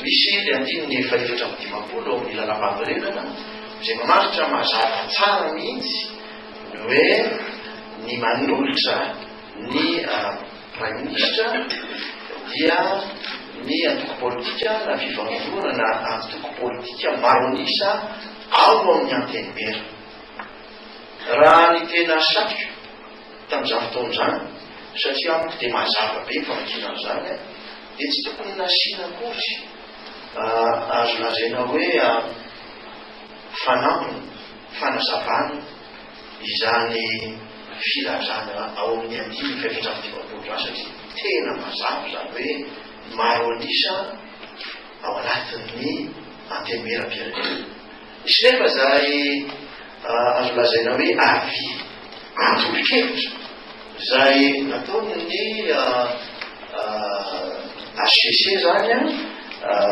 misy le andininy faefatra amin'ny dimapolo amin'ny lalam-pahamerenana izay mamaritra mazava tsara mihitsy hoe ny manolotra ny prime ministre dia ny antoko politika na fivangoana na antoko politika maro anisa ao amin'ny antenimera. Raha ny tena saiko tamin'izany fotoana izany satria amiko dia mazava be famakiana izany dia tsy tokony nasiana akory azo lazaina hoe fanampiny fanazavana izany filazana ao amin'ny andiny faefatra amin'ny dimapolo izany satria tena mazava izany hoe maro anisa ao anatin'ny antenimera-pirenena. Misy nefa zay azo lazaina hoe avi antolo-kevitra zay nataony ny HCC zany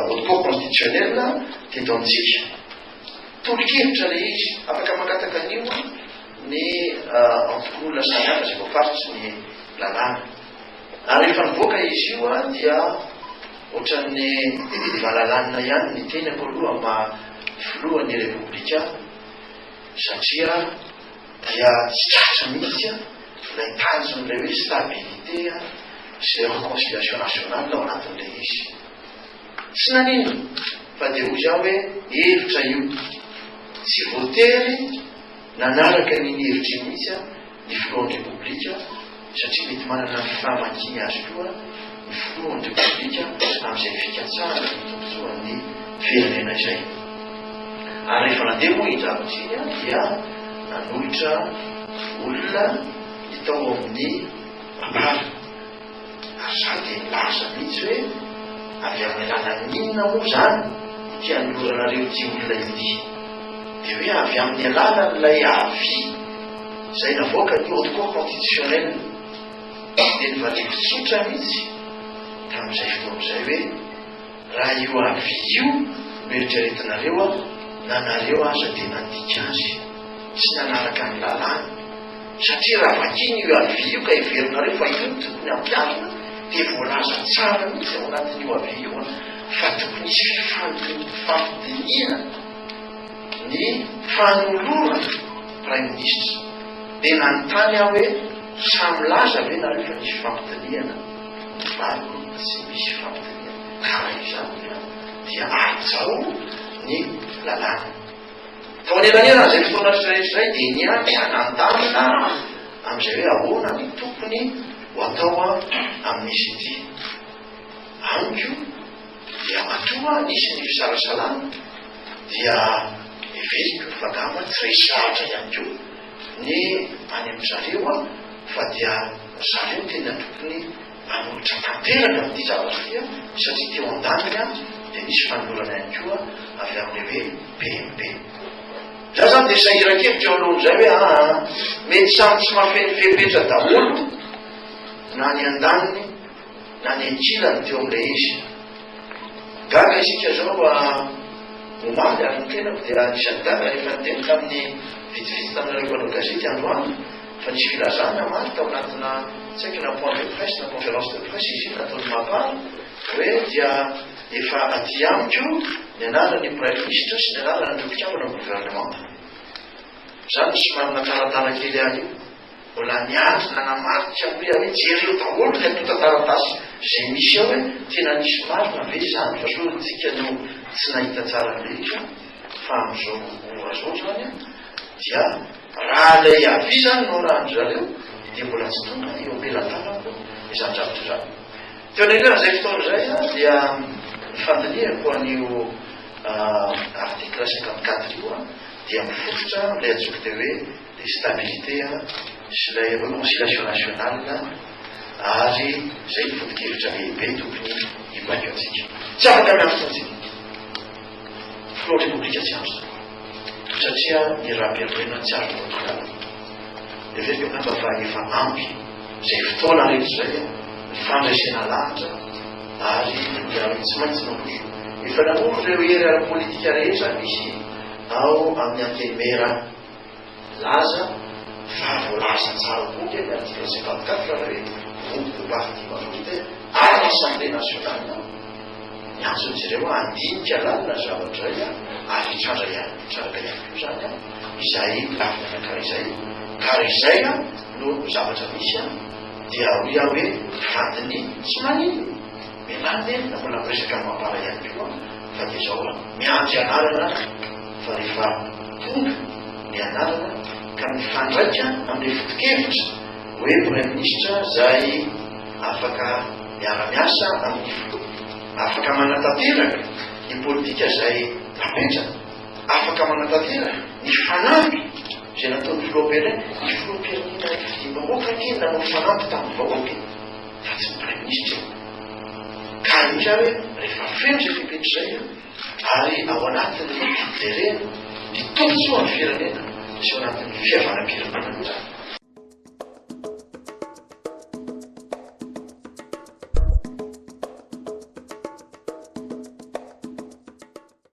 au cour constitutionnel teto amintsika. Tolo-kevitra le izy afaka makataka an'io ny antokon'olona samihafa izay voafaritsy ny lalàna. Ary rehefa nivoaka izy io dia ohatran'ny valalanina ihany ny tenako aloha mafilohan'ny republika satria dia tsy tratra mihitsy ilay tanjon'ilay hoe stabilité sy réconciliation nationale ao anatin'ilay izy. Tsy nanino fa dia hoy zao hoe hevitra io tsy voatery nanaraka niny hevitra io mihitsy ny filohan'ny republika satria mety manana ny fahamankiny azy koa ny filohan'ny republika amin'izay fikatsara ny tombontsoan'ny firenena izay. Ary rehefa nandeha moa indramotsiny dia nanolotra olona hitao amin'ny ambara. Ary zany dia milaza mihitsy hoe avy amin'ny alalan'inona moa zany tia noloranareo ty olona ity dia hoe avy amin'ny alalan'ilay avi izay navoaka ny haute cour constitutionnelle dia nivaleko tsotra mihitsy tamin'izay fotoan'izay hoe raha io avi io noeritreretinareo nanareo aza dia nandika azy tsy nanaraka ny lalàna satria raha vakiny io avi io ka iverinareo fa io tokony ampiarina dia voalaza tsara mihitsy ao anatin'io avi io fa tokony isy fampidiniana ny fanolorana prime ministre dia nanontany aho hoe samy laza ve nareo fa misy fampidiniana valiny tsy misy fampidiniana karaha izany dia aizao ny lalàna. Fa anelanelana izay fotoana rehetrarehetra izay dia niany anandamina amin'izay hoe ahoana ny tokony ho atao amin'izy ity. Amiko dia matoa nisy ny fisalasalana dia everiko fagama tsy ray saratra ihany koa ny any amin'zareo fa dia zareo tena tokony manolotra tanteraka amin'ity zavatra ity satria teo an-daniny dia nisy fanolorana ihany koa avy amin'ilay hoe PMP. Za zany dia sahirankevitra eo alohan'izay hoe mety samy tsy mafeny fepetra daholo na ny an-daniny na ny ankilany teo amin'ilay izy. Gaga isika zao momaly ary ny tenako dia nisan'ny gaga rehefa niteny tamin'ny vitivity taminareo mpanao gazety androany fa nisy filazana maly tao anatina tsy haiko na point de presse na conférence de presse izy io nataony mapary hoe dia efa aty amiko ny anaran'ny prime ministre sy ny anaran'ny mpikambana gouvernement. Zany somary nataratara kely any io mbola niandry nanamarika hoe hoe jereo daholo ny atota taratasy izay misy ao hoe tena nisy marina ve zany fa sotsika no tsy nahita tsara letra fa amin'izao ora zao zany dia raha lay avi zany no rahany zareo dia mbola tsy tonga eo ampelantanako izany zavatra zany. Teo anelana izay fotoan'izay dia nifandinihako an'io article 54 io dia mifototra ilay antsoiko dia hoe le stabilité sy lay réconciliation nationale ary zay foto-kevitra lehibe tokony hibaiko antsika. Tsy afaka miantotsy filoha republika tsy azo satria ny raha-pirenena tsy azo kontrolana. Everiko angamba fa efa ampy zay fotoana rehetra zay ny fandraisana lahatra ary tsy maintsy namozo efa namozo ireo hery ara-politika rehetra misy ao amin'ny antenimera laza fa voalaza tsara koa kely article 54 hoe groupe de parti majoritaire à l'Assemblée nationale miantso ireo andinika lalina zavatra izay ary traraka ihany koa zany izay lafina karaha izay karaha izay no zavatra misy dia hoia hoe fadiny tsy manino mianarana na mbola miresaka mampara ihany koa fa dia zao miandry anarana fa rehefa tonga ny anarana ka mifandraika amin'ny foto-kevitra hoe premier ministre zay afaka miara-miasa amin'ny afaka manatanteraka ny politika zay napetraka afaka manatanteraka ny fanampy zay nataony filoha-pirenena ny filoha-pirenena vahoaka kely nanao fanampy tamin'ny vahoaka fa tsy premier ministre ka io zany hoe rehefa feno zay fipetra zay ary ao anatin'ny fiderena ny tombotsoa ny firenena sy ao anatin'ny fihavanam-pirenena